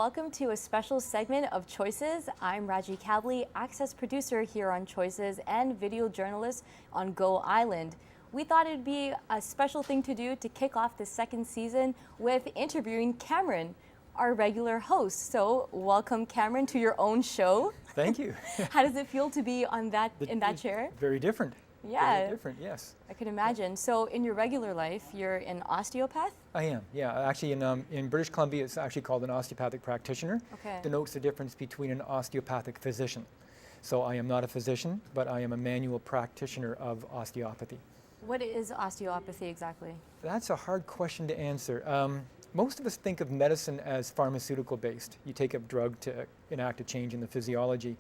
welcome to a special segment of Choices. I'm Rajie Kabli, access producer here on Choices and video journalist on Go Island. We thought it'd be a special thing to do to kick off the second season with interviewing Cameron, our regular host. So welcome, Cameron, to your own show. Thank you. How does it feel to be on in that chair? Very different. Yeah. Very different, yes. I can imagine. So in your regular life, you're an osteopath? I am, yeah. Actually, in British Columbia, it's actually called an osteopathic practitioner. Okay. Denotes the difference between an osteopathic physician. So I am not a physician, but I am a manual practitioner of osteopathy. What is osteopathy exactly? That's a hard question to answer. Most of us think of medicine as pharmaceutical based. You take a drug to enact a change in the physiology.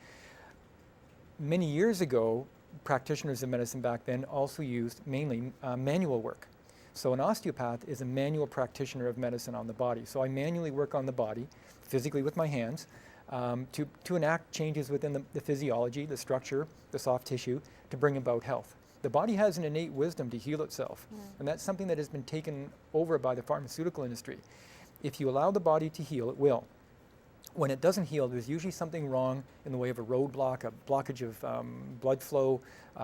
Many years ago, practitioners of medicine back then also used mainly manual work. So an osteopath is a manual practitioner of medicine on the body. So I manually work on the body, physically with my hands, to enact changes within the physiology, the structure, the soft tissue, to bring about health. The body has an innate wisdom to heal itself, and that's something that has been taken over by the pharmaceutical industry. If you allow the body to heal, it will. When it doesn't heal, there's usually something wrong in the way of a roadblock, a blockage of blood flow.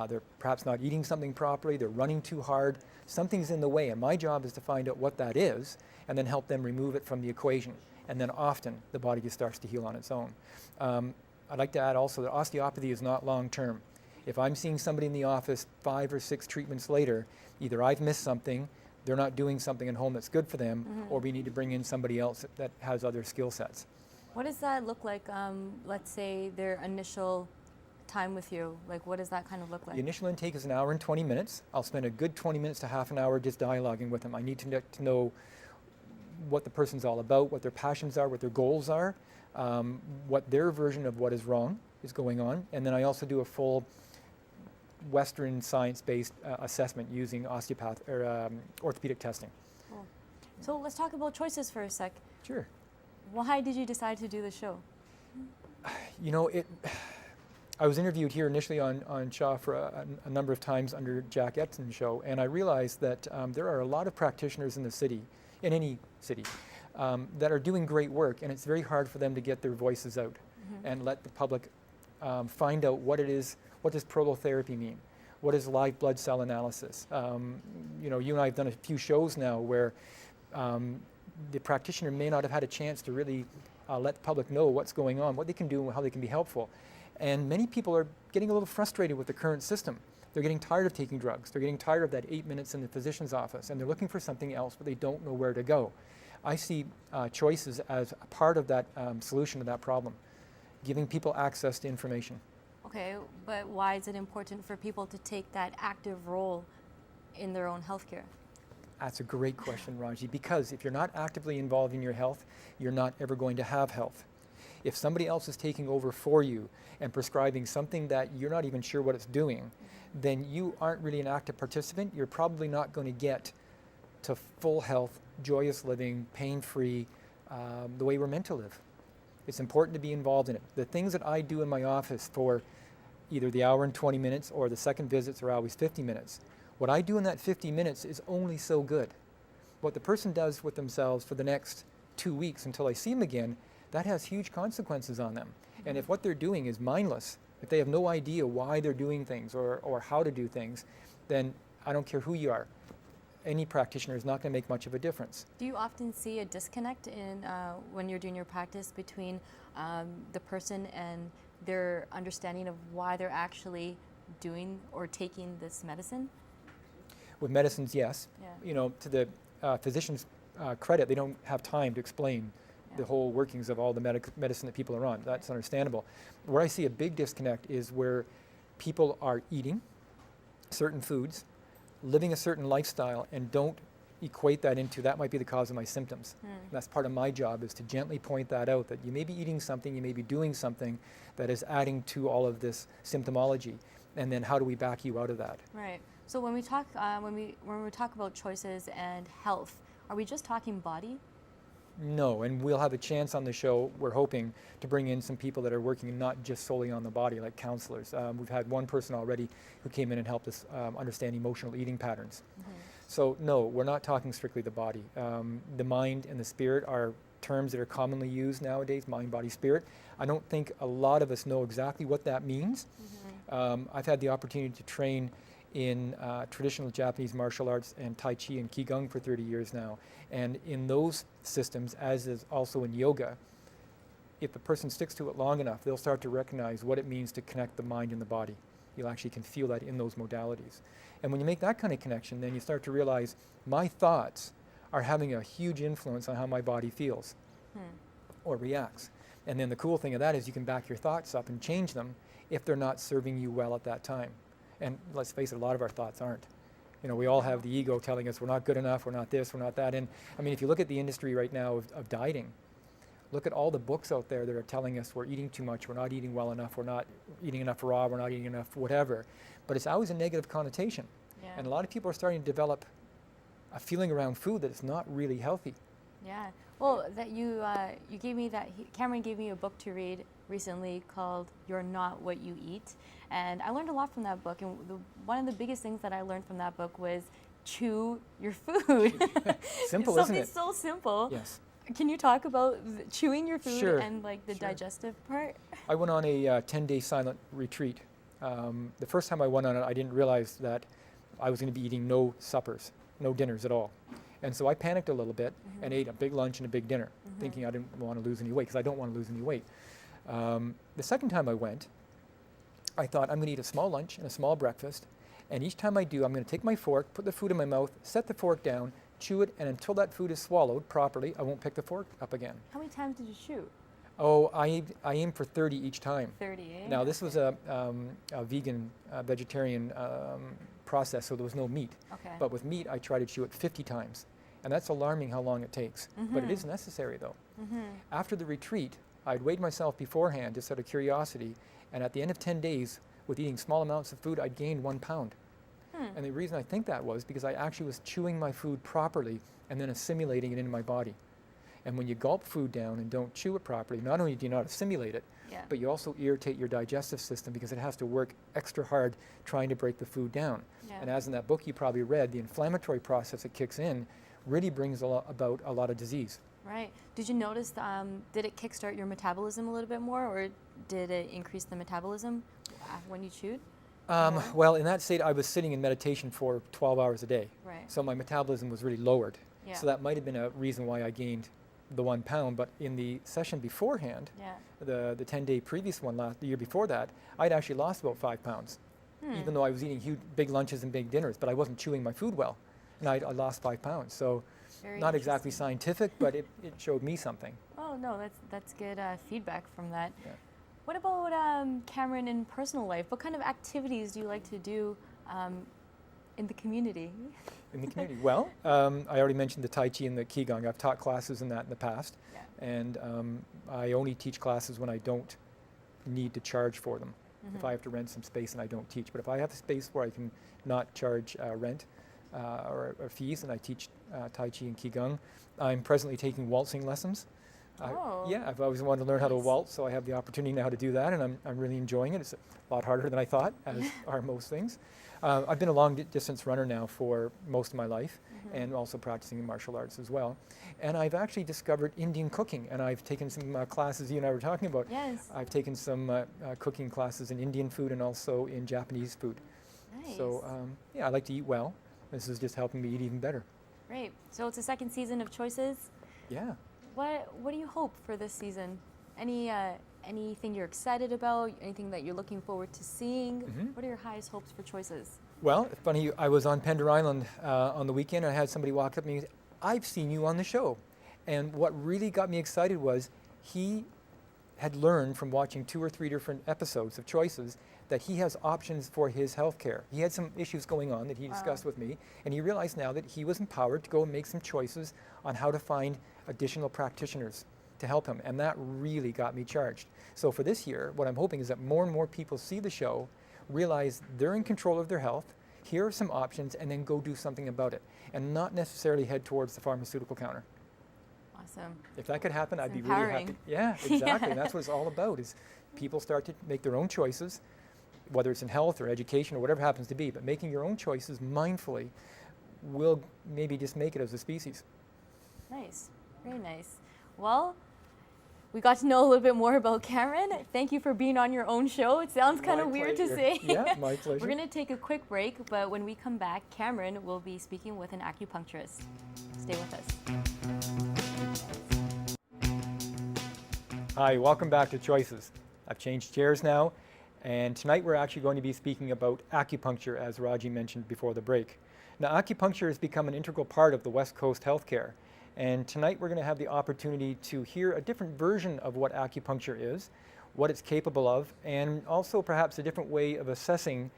They're perhaps not eating something properly, they're running too hard. Something's in the way, and my job is to find out what that is and then help them remove it from the equation. And then often the body just starts to heal on its own. I'd like to add also that osteopathy is not long-term. If I'm seeing somebody in the office 5 or 6 treatments later, either I've missed something, they're not doing something at home that's good for them, or we need to bring in somebody else that has other skill sets. What does that look like, let's say, their initial time with you? Like, what does that kind of look like? The initial intake is an hour and 20 minutes. I'll spend a good 20 minutes to half an hour just dialoguing with them. I need to know what the person's all about, what their passions are, what their goals are, what their version of what is wrong is going on. And then I also do a full Western science-based assessment using orthopedic testing. Cool. So let's talk about choices for a sec. Sure. Why did you decide to do the show? You know, I was interviewed here initially on Shaw for a number of times under Jack Epson's show, and I realized that there are a lot of practitioners in the city, in any city, that are doing great work, and it's very hard for them to get their voices out and let the public find out what it is. What does prolotherapy mean? What is live blood cell analysis? You know, you and I have done a few shows now where the practitioner may not have had a chance to really let the public know what's going on, what they can do, and how they can be helpful. And many people are getting a little frustrated with the current system. They're getting tired of taking drugs. They're getting tired of that 8 minutes in the physician's office, and they're looking for something else, but they don't know where to go. I see choices as a part of that solution to that problem, giving people access to information. Okay, but why is it important for people to take that active role in their own healthcare? That's a great question, Rajie, because if you're not actively involved in your health, you're not ever going to have health. If somebody else is taking over for you and prescribing something that you're not even sure what it's doing, then you aren't really an active participant. You're probably not going to get to full health, joyous living, pain-free, the way we're meant to live. It's important to be involved in it. The things that I do in my office for either the hour and 20 minutes or the second visits are always 50 minutes. What I do in that 50 minutes is only so good. What the person does with themselves for the next 2 weeks until I see them again, that has huge consequences on them. And if what they're doing is mindless, if they have no idea why they're doing things or how to do things, then I don't care who you are. Any practitioner is not going to make much of a difference. Do you often see a disconnect in when you're doing your practice between the person and their understanding of why they're actually doing or taking this medicine? With medicines, yes. Yeah. You know, to the physician's credit, they don't have time to explain the whole workings of all the medicine that people are on. That's understandable. Where I see a big disconnect is where people are eating certain foods, living a certain lifestyle, and don't equate that into that might be the cause of my symptoms. That's part of my job, is to gently point that out, that you may be eating something, you may be doing something that is adding to all of this symptomology, and then how do we back you out of that? Right. So when we talk about choices and health, are we just talking body? No, and we'll have a chance on the show, we're hoping, to bring in some people that are working not just solely on the body, like counselors. We've had one person already who came in and helped us understand emotional eating patterns. So no, we're not talking strictly the body. The mind and the spirit are terms that are commonly used nowadays, mind, body, spirit. I don't think a lot of us know exactly what that means. I've had the opportunity to train in traditional Japanese martial arts and Tai Chi and Qigong for 30 years now. And in those systems, as is also in yoga, if the person sticks to it long enough, they'll start to recognize what it means to connect the mind and the body. You actually can feel that in those modalities. And when you make that kind of connection, then you start to realize my thoughts are having a huge influence on how my body feels or reacts. And then the cool thing of that is you can back your thoughts up and change them if they're not serving you well at that time. And let's face it, a lot of our thoughts aren't. You know, we all have the ego telling us we're not good enough, we're not this, we're not that. And I mean, if you look at the industry right now of dieting, look at all the books out there that are telling us we're eating too much, we're not eating well enough, we're not eating enough raw, we're not eating enough whatever. But it's always a negative connotation. Yeah. And a lot of people are starting to develop a feeling around food that it's not really healthy. Yeah. Well, that you gave me that, Cameron gave me a book to read recently called You're Not What You Eat. And I learned a lot from that book. And one of the biggest things that I learned from that book was chew your food. Simple, isn't it? Something so simple. Yes. Can you talk about chewing your food Sure. and like the digestive part? I went on a 10-day silent retreat. The first time I went on it, I didn't realize that I was going to be eating no suppers, no dinners at all. And so I panicked a little bit and ate a big lunch and a big dinner, thinking I didn't want to lose any weight, because I don't want to lose any weight. The second time I went, I thought I'm going to eat a small lunch and a small breakfast, and each time I do, I'm going to take my fork, put the food in my mouth, set the fork down, chew it, and until that food is swallowed properly, I won't pick the fork up again. How many times did you chew? Oh, I aim for 30 each time. 30, eh? Now, this was a vegan, vegetarian process, so there was no meat. Okay. But with meat, I try to chew it 50 times. And that's alarming how long it takes. But it is necessary, though. After the retreat, I'd weighed myself beforehand just out of curiosity, and at the end of 10 days, with eating small amounts of food, I'd gained 1 pound. And the reason I think that was because I actually was chewing my food properly and then assimilating it into my body. And when you gulp food down and don't chew it properly, not only do you not assimilate it, but you also irritate your digestive system because it has to work extra hard trying to break the food down. And as in that book you probably read, the inflammatory process that kicks in really brings about a lot of disease. Right. Did you notice, did it kickstart your metabolism a little bit more, or did it increase the metabolism when you chewed? Well, in that state, I was sitting in meditation for 12 hours a day. Right. So my metabolism was really lowered. Yeah. So that might have been a reason why I gained the 1 pound. But in the session beforehand, the 10-day previous one, the year before that, I'd actually lost about 5 pounds, even though I was eating huge, big lunches and big dinners, but I wasn't chewing my food well. And I lost 5 pounds. So Very not exactly interesting. scientific, but it showed me something. Oh, no, that's good feedback from that. Yeah. What about Cameron in personal life? What kind of activities do you like to do in the community? In the community? Well, I already mentioned the Tai Chi and the Qigong. I've taught classes in that in the past. And I only teach classes when I don't need to charge for them. If I have to rent some space and I don't teach. But if I have a space where I can not charge rent or fees, and I teach Tai Chi and Qigong. I'm presently taking waltzing lessons. I've always wanted to learn how to waltz, so I have the opportunity now to do that, and I'm really enjoying it. It's a lot harder than I thought, as are most things. I've been a long-distance runner now for most of my life, and also practicing martial arts as well. And I've actually discovered Indian cooking, and I've taken some classes you and I were talking about. Yes. I've taken some cooking classes in Indian food and also in Japanese food. Nice. So I like to eat well. This is just helping me eat even better. Great. So it's the second season of Choices. Yeah. What do you hope for this season? Anything you're excited about? Anything that you're looking forward to seeing? What are your highest hopes for Choices? Well, it's funny, I was on Pender Island on the weekend, and I had somebody walk up to me and say, I've seen you on the show. And what really got me excited was he had learned from watching 2 or 3 different episodes of Choices that he has options for his health care. He had some issues going on that he discussed with me, and he realized now that he was empowered to go and make some choices on how to find additional practitioners to help him, and that really got me charged. So for this year, what I'm hoping is that more and more people see the show, realize they're in control of their health, here are some options, and then go do something about it, and not necessarily head towards the pharmaceutical counter. Awesome. If that could happen, I'd be empowering. really happy. Yeah, exactly. And that's what it's all about, is people start to make their own choices, whether it's in health or education or whatever happens to be, but making your own choices mindfully will maybe just make it as a species. Nice. Very nice. Well, we got to know a little bit more about Cameron. Thank you for being on your own show. It sounds kind of weird to say. Yeah, my pleasure. We're going to take a quick break, but when we come back, Cameron will be speaking with an acupuncturist. Stay with us. Hi, welcome back to Choices. I've changed chairs now, and tonight we're actually going to be speaking about acupuncture, as Rajie mentioned before the break. Now, acupuncture has become an integral part of the West Coast healthcare. And tonight we're going to have the opportunity to hear a different version of what acupuncture is, what it's capable of, and also perhaps a different way of assessing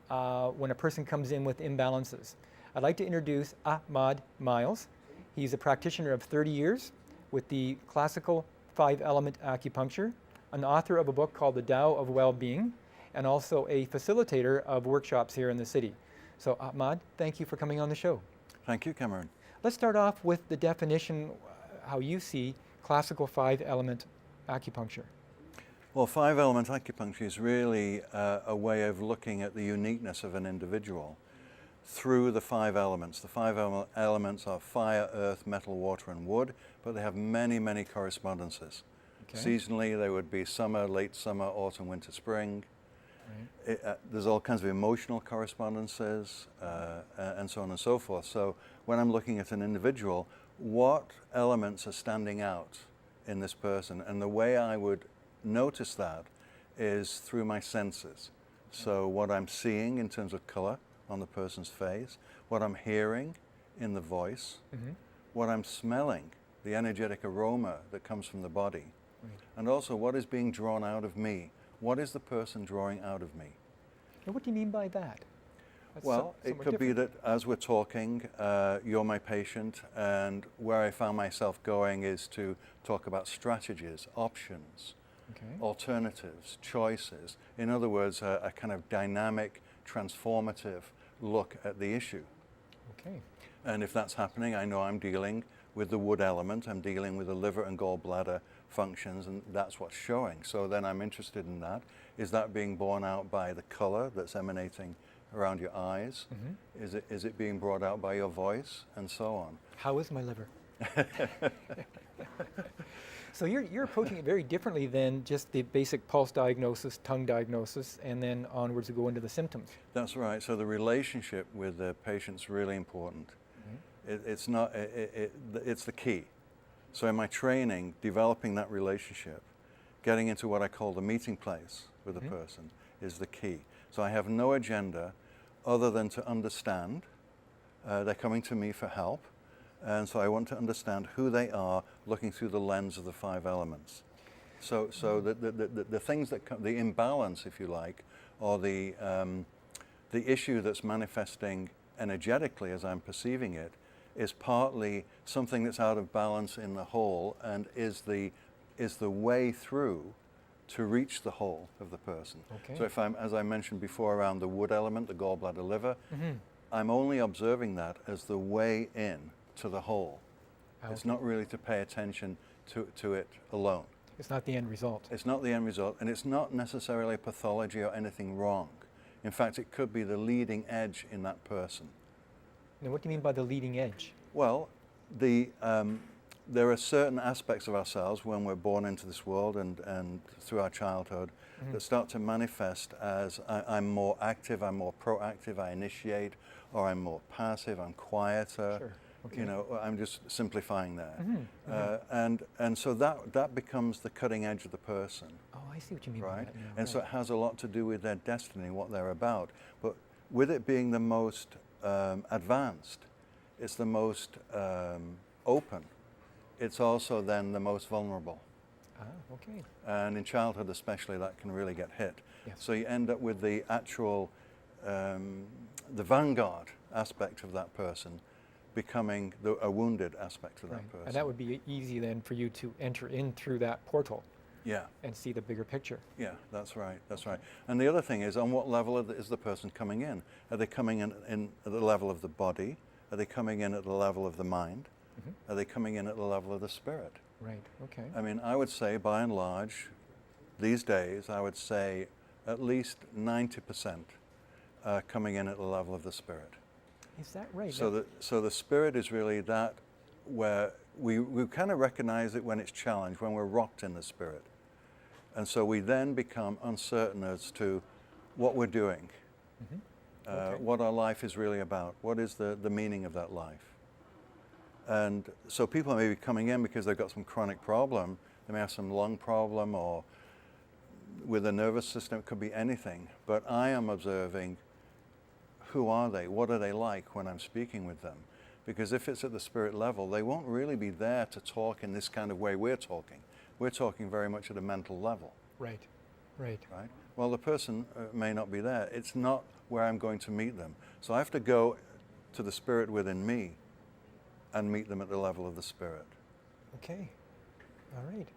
when a person comes in with imbalances. I'd like to introduce Ahmad Miles. He's a practitioner of 30 years with the classical 5-element acupuncture, an author of a book called The Tao of Well-Being, and also a facilitator of workshops here in the city. So Ahmad, thank you for coming on the show. Thank you, Cameron. Let's start off with the definition, how you see classical 5-element acupuncture. Well, 5-element acupuncture is really a way of looking at the uniqueness of an individual through the 5 elements. The 5 elements are fire, earth, metal, water, and wood, but they have many, many correspondences. Okay. Seasonally, they would be summer, late summer, autumn, winter, spring. Right. There's all kinds of emotional correspondences and so on and so forth. So when I'm looking at an individual, what elements are standing out in this person? And the way I would notice that is through my senses. So what I'm seeing in terms of color on the person's face, what I'm hearing in the voice, what I'm smelling, the energetic aroma that comes from the body, and also what is being drawn out of me. What is the person drawing out of me? And what do you mean by that? That's well, it could be that as we're talking, you're my patient, and where I found myself going is to talk about strategies, options, alternatives, choices. In other words, a kind of dynamic, transformative look at the issue. Okay. And if that's happening, I know I'm dealing with the wood element, I'm dealing with the liver and gallbladder functions, and that's what's showing. So then I'm interested in that. Is that being borne out by the color that's emanating around your eyes? Is it being brought out by your voice, and so on? How is my liver? So you're approaching it very differently than just the basic pulse diagnosis, tongue diagnosis, and then onwards to go into the symptoms. That's right. So the relationship with the patient's really important. It's the key. So in my training, developing that relationship, getting into what I call the meeting place with the person is the key. So I have no agenda other than to understand. They're coming to me for help, and so I want to understand who they are, looking through the lens of the 5 elements. So the things that come, the imbalance, if you like, or the issue that's manifesting energetically as I'm perceiving it, is partly something that's out of balance in the whole, and is the way through to reach the whole of the person. Okay. So if I'm, as I mentioned before, around the wood element, the gallbladder, liver, I'm only observing that as the way in to the whole. Okay. It's not really to pay attention to it alone. It's not the end result. It's not the end result, and it's not necessarily a pathology or anything wrong. In fact, it could be the leading edge in that person. Now, what do you mean by the leading edge? Well, there are certain aspects of ourselves when we're born into this world and through our childhood that start to manifest as I'm more active, I'm more proactive, I initiate, or I'm more passive, I'm quieter. Sure. Okay. You know, I'm just simplifying there. And so that becomes the cutting edge of the person. Oh, I see what you mean right? by that now. And so it has a lot to do with their destiny, what they're about. But with it being the most advanced, it's the most open, it's also then the most vulnerable. Ah, okay. And in childhood especially, that can really get hit. Yes. So you end up with the actual, the vanguard aspect of that person becoming a wounded aspect of that person. And that would be easy then for you to enter in through that portal. Yeah. And see the bigger picture. Yeah, that's right, that's right. And the other thing is, on what level is the person coming in? Are they coming in at the level of the body? Are they coming in at the level of the mind? Are they coming in at the level of the spirit? Right, okay. I mean, I would say by and large, these days, I would say at least 90% are coming in at the level of the spirit. Is that right? So the spirit is really that where we kind of recognize it when it's challenged, when we're rocked in the spirit. And so we then become uncertain as to what we're doing, what our life is really about, what is the meaning of that life. And so people may be coming in because they've got some chronic problem. They may have some lung problem, or with a nervous system, it could be anything. But I am observing, who are they? What are they like when I'm speaking with them? Because if it's at the spirit level, they won't really be there to talk in this kind of way we're talking. We're talking very much at a mental level. Right, right. Right? Well, the person may not be there. It's not where I'm going to meet them. So I have to go to the spirit within me and meet them at the level of the spirit. Okay, all right.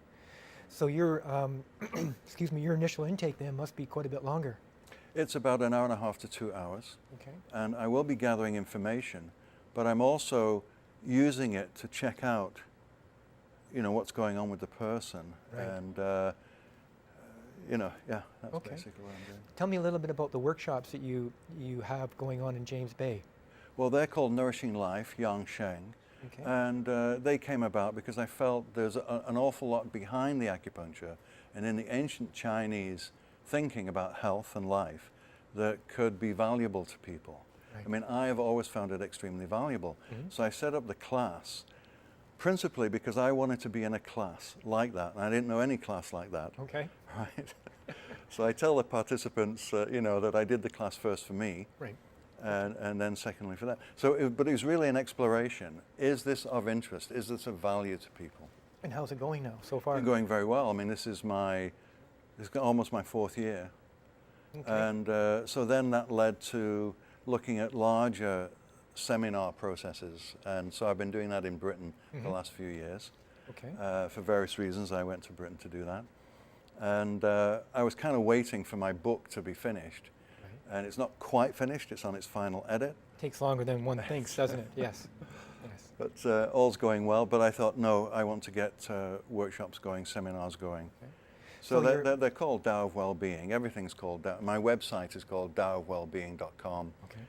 So your, excuse me, your initial intake then must be quite a bit longer. It's about an hour and a half to 2 hours. Okay. And I will be gathering information, but I'm also using it to check out, what's going on with the person. Right. And, that's Okay. basically what I'm doing. Tell me a little bit about the workshops that you have going on in James Bay. Well, they're called Nourishing Life, Yang Sheng. Okay. And they came about because I felt there's an awful lot behind the acupuncture and in the ancient Chinese thinking about health and life that could be valuable to people. Right. I mean, I have always found it extremely valuable. Mm-hmm. So I set up the class principally because I wanted to be in a class like that. And I didn't know any class like that. Okay. Right? So I tell the participants, that I did the class first for me. Right. And then secondly for that. So, but it was really an exploration. Is this of interest? Is this of value to people? And how's it going now so far? It's going very well. I mean, this is almost my 4th year. Okay. And so then that led to looking at larger seminar processes. And so I've been doing that in Britain the last few years. Okay. For various reasons, I went to Britain to do that. And I was kind of waiting for my book to be finished. And it's not quite finished, it's on its final edit. Takes longer than one thinks, doesn't it? Yes. Yes. But all's going well, but I thought, no, I want to get workshops going, seminars going. Okay. So So they're called Tao of Wellbeing. Everything's called Tao. My website is called taoofwellbeing.com. Okay.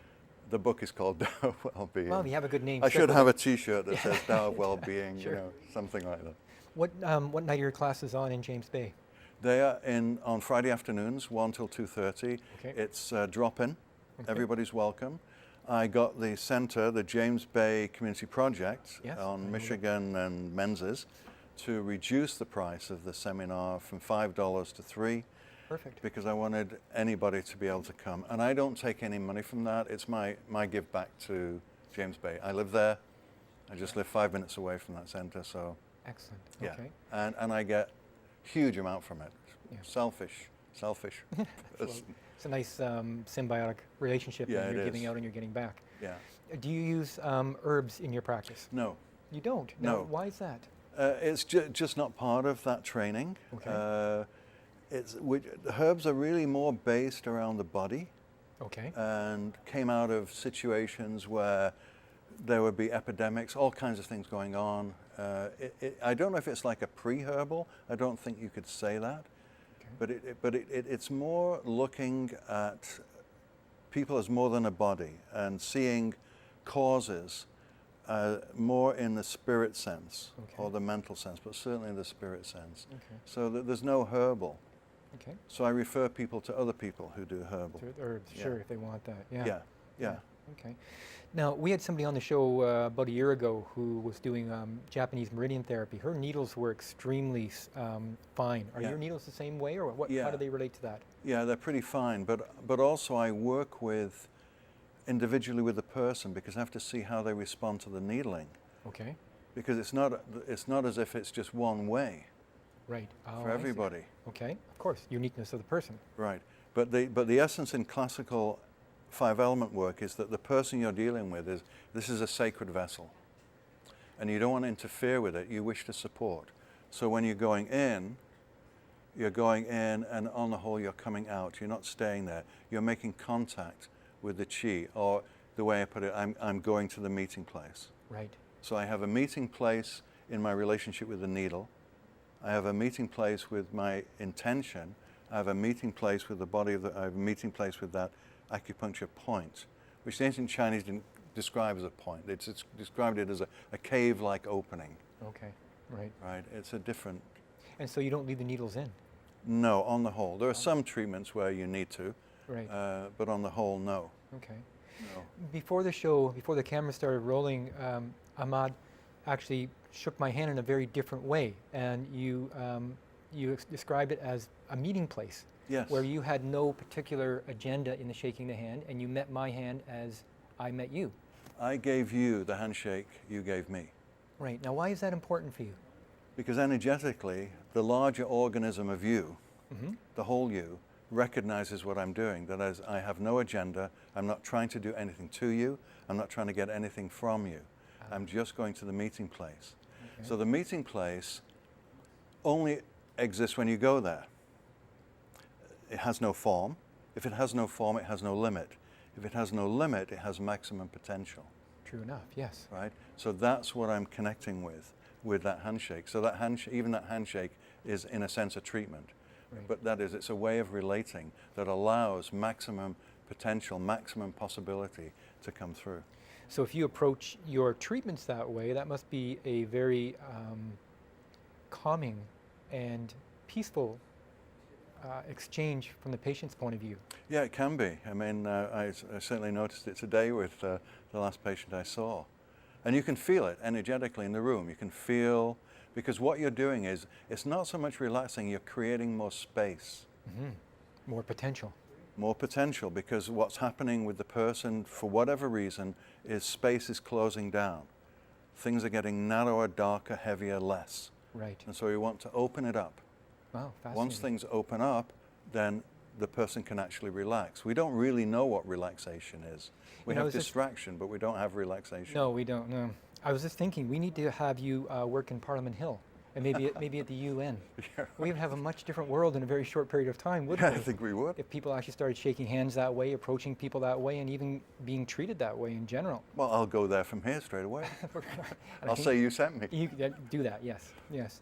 The book is called Tao of Wellbeing. Well, you have a good name. I Stick should with have it. a T-shirt that says Tao of Wellbeing, Sure. something like that. What night are your classes on in James Bay? They are on Friday afternoons, 1 till 2:30. Okay. It's drop-in. Okay. Everybody's welcome. I got the center, the James Bay Community Project Yes, I on know Michigan and Menzies, to reduce the price of the seminar from $5 to $3, Perfect. because I wanted anybody to be able to come. And I don't take any money from that. It's my give back to James Bay. I live there. I just live 5 minutes away from that center, so Excellent. yeah. Okay. And I get huge amount from it. Yeah. Selfish person. It's a nice symbiotic relationship Yeah, that it you're giving is. out and you're getting back. Yeah. Do you use herbs in your practice? No. You don't? No. Why is that? It's just not part of that training. Okay. Herbs are really more based around the body Okay. and came out of situations where there would be epidemics, all kinds of things going on. I don't know if it's like a pre-herbal. I don't think you could say that. Okay. But it's more looking at people as more than a body and seeing causes more in the spirit sense or the mental sense, but certainly in the spirit sense. Okay. So there's no herbal. Okay. So I refer people to other people who do herbal. To herbs, Yeah. sure, if they want that. Yeah. Yeah. Okay. Now, we had somebody on the show about a year ago who was doing Japanese meridian therapy. Her needles were extremely fine. Are Yeah. your needles the same way, or what? Yeah. How do they relate to that? Yeah, they're pretty fine, but also I work with individually with the person because I have to see how they respond to the needling, Okay. because it's not as if it's just one way Right. Oh, for I see. everybody. Okay. Of course, uniqueness of the person. Right. But the essence in classical 5-element work is that the person you're dealing with this is a sacred vessel, and you don't want to interfere with it. You wish to support. So when you're going in, and on the whole you're coming out. You're not staying there. You're making contact with the chi, or the way I put it, I'm going to the meeting place. Right. So I have a meeting place in my relationship with the needle. I have a meeting place with my intention. I have a meeting place with the body I have a meeting place with that acupuncture point, which the ancient Chinese didn't describes a point. It's described it as a cave-like opening. Okay, right. Right. It's a different. And so you don't leave the needles in? No, on the whole. There are some treatments where you need to, Right. but on the whole, no. Okay. No. Before the show, before the camera started rolling, Ahmad actually shook my hand in a very different way, and you described it as a meeting place. Yes. Where you had no particular agenda in the shaking the hand, and you met my hand as I met you. I gave you the handshake you gave me. Right. Now, why is that important for you? Because energetically, the larger organism of you, Mm-hmm. the whole you, recognizes what I'm doing. That is, I have no agenda. I'm not trying to do anything to you. I'm not trying to get anything from you. I'm just going to the meeting place. Okay. So the meeting place only exists when you go there. It has no form. If it has no form, it has no limit. If it has no limit, it has maximum potential. True enough, yes. Right? So that's what I'm connecting with that handshake. So that even that handshake is, in a sense, a treatment. Right. But that is, it's a way of relating that allows maximum potential, maximum possibility to come through. So if you approach your treatments that way, that must be a very calming and peaceful exchange from the patient's point of view. Yeah, it can be. I mean, I certainly noticed it today with the last patient I saw. And you can feel it energetically in the room. You can feel, because what you're doing is, it's not so much relaxing, you're creating more space. Mm-hmm. More potential. More potential, because what's happening with the person, for whatever reason, is space is closing down. Things are getting narrower, darker, heavier, less. Right. And so we want to open it up. Wow, fascinating. Once things open up, then the person can actually relax. We don't really know what relaxation is. We have distraction, but we don't have relaxation. No, we don't. No. I was just thinking, we need to have you work in Parliament Hill, and maybe at the UN. Yeah. We would have a much different world in a very short period of time, wouldn't Yeah, we? I think we would. If people actually started shaking hands that way, approaching people that way, and even being treated that way in general. Well, I'll go there from here straight away. And I'll say you sent me. You do that, yes, yes.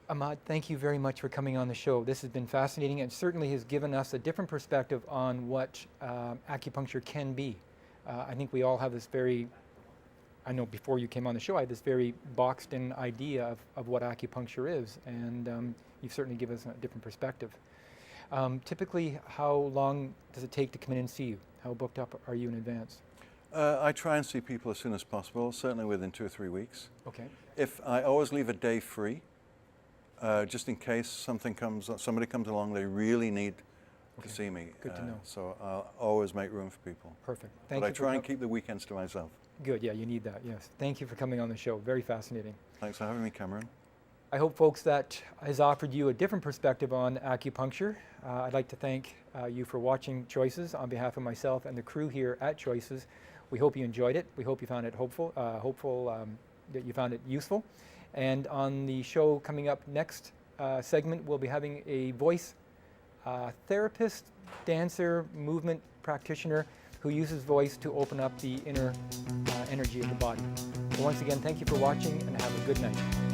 Ahmad, thank you very much for coming on the show. This has been fascinating and certainly has given us a different perspective on what acupuncture can be. I think we all have this I know before you came on the show, I had this very boxed in idea of what acupuncture is, and you've certainly given us a different perspective. Typically, how long does it take to come in and see you? How booked up are you in advance? I try and see people as soon as possible, certainly within 2 or 3 weeks. Okay. If I always leave a day free, just in case somebody comes along, they really need to see me. Good to know. So I'll always make room for people. Perfect. But I try and keep the weekends to myself. Good, yeah, you need that, yes. Thank you for coming on the show. Very fascinating. Thanks for having me, Cameron. I hope, folks, that has offered you a different perspective on acupuncture. I'd like to thank you for watching Choices on behalf of myself and the crew here at Choices. We hope you enjoyed it. We hope you found it that you found it useful. And on the show coming up next segment, we'll be having a voice therapist, dancer, movement practitioner who uses voice to open up the inner energy of the body. So once again, thank you for watching and have a good night.